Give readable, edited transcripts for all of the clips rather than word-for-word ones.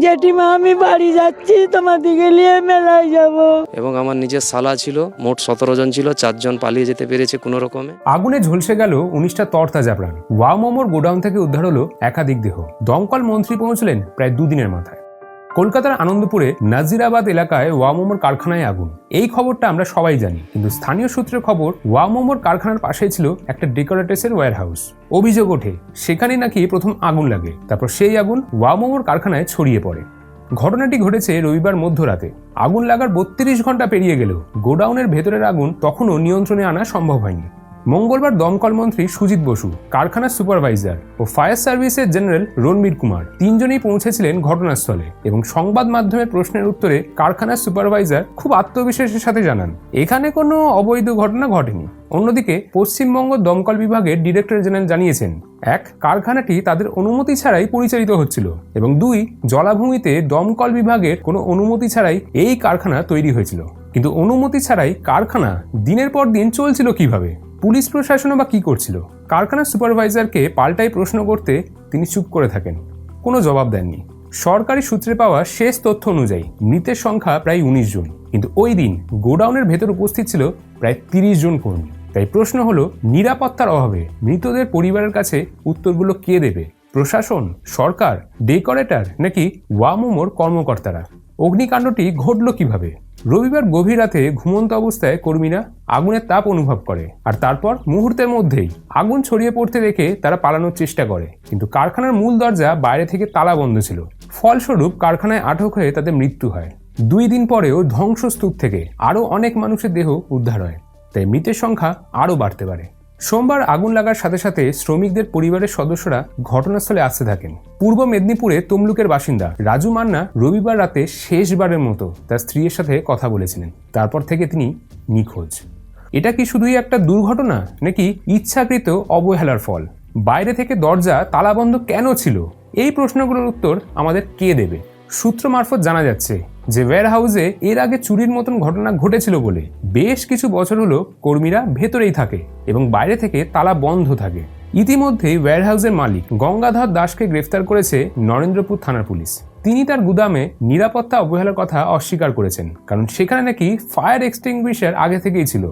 জেঠিমা আমি বাড়ি যাচ্ছি, তোমাদিকে নিয়ে মেলায় যাব। এবং আমার নিজের শালা ছিল, মোট 17 জন ছিল, 4 জন পালিয়ে যেতে পেরেছে কোনো রকমে। আগুনে ঝলসে গেল 19টা তরতাজা প্রাণ। ওয়াও মোমোর গোডাউন থেকে উদ্ধার হলো একাধিক দেহ। দমকল মন্ত্রী পৌঁছলেন প্রায় দুদিনের মাথায়। কলকাতার আনন্দপুরে নাজিরাবাদ এলাকায় ওয়াও মোমোর কারখানায় আগুন। এই খবরটা আমরা সবাই জানি, কিন্তু স্থানীয় সূত্রের খবর ওয়াও মোমোর কারখানার পাশেই ছিল একটা ডেকোরেটরসের ওয়্যারহাউস। অভিযোগ ওঠে সেখানে নাকি প্রথম আগুন লাগে, তারপর সেই আগুন ওয়াও মোমোর কারখানায় ছড়িয়ে পড়ে। ঘটনাটি ঘটেছে রবিবার মধ্যরাতে। আগুন লাগার 32 ঘন্টা পেরিয়ে গেলেও গোডাউনের ভেতরের আগুন তখনও নিয়ন্ত্রণে আনা সম্ভব হয়নি। মঙ্গলবার দমকল মন্ত্রী সুজিত বসু, কারখানার সুপারভাইজার ও ফায়ার সার্ভিসের জেনারেল রণবীর কুমার তিনজনেই পৌঁছেছিলেন ঘটনাস্থলে এবং সংবাদ মাধ্যমের প্রশ্নের উত্তরে কারখানার সুপারভাইজার খুব আত্মবিশ্বাসের সাথে জানান এখানে কোনো অবৈধ ঘটনা ঘটেনি। অন্যদিকে পশ্চিমবঙ্গ দমকল বিভাগের ডিরেক্টর জেনারেল জানিয়েছেন, 1, কারখানাটি তাদের অনুমতি ছাড়াই পরিচালিত হচ্ছিল এবং 2, জলাভূমিতে দমকল বিভাগের কোনো অনুমতি ছাড়াই এই কারখানা তৈরি হয়েছিল। কিন্তু অনুমতি ছাড়াই কারখানা দিনের পর দিন চলছিল কিভাবে? পুলিশ প্রশাসনও বা কি করছিল? কারখানার সুপারভাইজারকে পাল্টাই প্রশ্ন করতে তিনি চুপ করে থাকেন, কোনো জবাব দেননি। সরকারি সূত্রে পাওয়া শেষ তথ্য অনুযায়ী মৃতের সংখ্যা প্রায় 19 জন, কিন্তু ওই দিন গোডাউনের ভেতর উপস্থিত ছিল প্রায় 30 জন কর্মী। তাই প্রশ্ন হলো, নিরাপত্তার অভাবে মৃতদের পরিবারের কাছে উত্তরগুলো কে দেবে? প্রশাসন, সরকার, ডেকোরেটর নাকি ওয়াও মোমোর কর্মকর্তারা? অগ্নিকাণ্ডটি ঘটল কিভাবে? রবিবার গভীর রাতে ঘুমন্ত অবস্থায় কর্মীরা আগুনের তাপ অনুভব করে, আর তারপর মুহূর্তের মধ্যেই আগুন ছড়িয়ে পড়তে দেখে তারা পালানোর চেষ্টা করে, কিন্তু কারখানার মূল দরজা বাইরে থেকে তালা বন্ধ ছিল। ফলস্বরূপ কারখানায় আটক হয়ে তাদের মৃত্যু হয়। 2 দিন পরেও ধ্বংসস্তূপ থেকে আরও অনেক মানুষের দেহ উদ্ধার হয়, তাই মৃতের সংখ্যা আরও বাড়তে পারে। সোমবার আগুন লাগার সাথে সাথে শ্রমিকদের পরিবারের সদস্যরা ঘটনাস্থলে আসতে থাকেন। পূর্ব মেদিনীপুরে তমলুকের বাসিন্দা রাজু মান্না রবিবার রাতে শেষবারের মতো তার স্ত্রীর সাথে কথা বলেছিলেন। তারপর থেকে তিনি নিখোঁজ। এটা কি শুধুই একটা দুর্ঘটনা নাকি ইচ্ছাকৃত অবহেলার ফল? বাইরে থেকে দরজা তালাবন্ধ কেন ছিল? এই প্রশ্নগুলোর উত্তর আমাদের কে দেবে? সূত্র মারফত জানা যাচ্ছে যে ওয়্যারহাউসে এর আগে চুরির মতন ঘটনা ঘটেছিল বলে বেশ কিছু বছর হলো কর্মীরা ভেতরেই থাকে এবং বাইরে থেকে তালা বন্ধ থাকে। ইতিমধ্যেই ওয়্যারহাউসের মালিক গঙ্গাধর দাসকে গ্রেফতার করেছে নরেন্দ্রপুর থানার পুলিশ। তিনি তার গুদামে নিরাপত্তা অবহেলার কথা অস্বীকার করেছেন, কারণ সেখানে নাকি ফায়ার এক্সটিংগুইশার আগে থেকেই ছিল।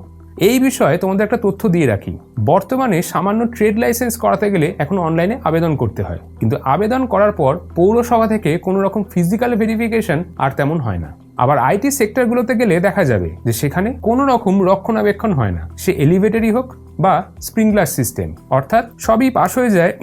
এই বিষয়ে তোমাদের একটা তথ্য দিয়ে রাখি, বর্তমানে সামান্য ট্রেড লাইসেন্স করাতে গেলে এখন অনলাইনে আবেদন করতে হয়, কিন্তু আবেদন করার পর পৌরসভা থেকে কোনো রকম ফিজিক্যাল ভেরিফিকেশন আর তেমন হয় না। আবার আইটি সেক্টরগুলোতে গেলে দেখা যাবে যে সেখানে কোনো রকম রক্ষণাবেক্ষণ হয় না, সে এলিভেটরই হোক বা স্প্রিংলার সিস্টেম, অর্থাৎ সবই পাশ হয়ে যায়।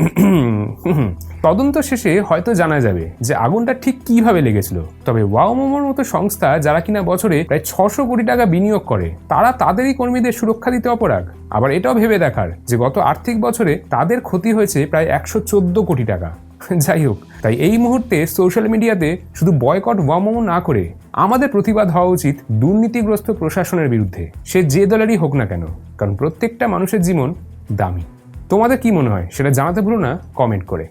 তদন্ত শেষে হয়তো জানা যাবে যে আগুনটা ঠিক কিভাবে লেগেছিল। তবে ওয়াও মোমোর মতো সংস্থা যারা কিনা বছরে প্রায় 600 কোটি টাকা বিনিয়োগ করে, তারা তাদেরই কর্মীদের সুরক্ষা দিতে অপরাগ। আবার এটাও ভেবে দেখার যে গত আর্থিক বছরে তাদের ক্ষতি হয়েছে প্রায় 114 কোটি টাকা। যাই হোক, তাই এই মুহূর্তে সোশ্যাল মিডিয়াতে শুধু বয়কট ওয়াও মোমো না করে আমাদের প্রতিবাদ হওয়া উচিত দুর্নীতিগ্রস্ত প্রশাসনের বিরুদ্ধে, সে যে দলেরই হোক না কেন, কারণ প্রত্যেকটা মানুষের জীবন দামি। তোমাদের কি মনে হয় সেটা জানাতে ভুলো না কমেন্ট করে।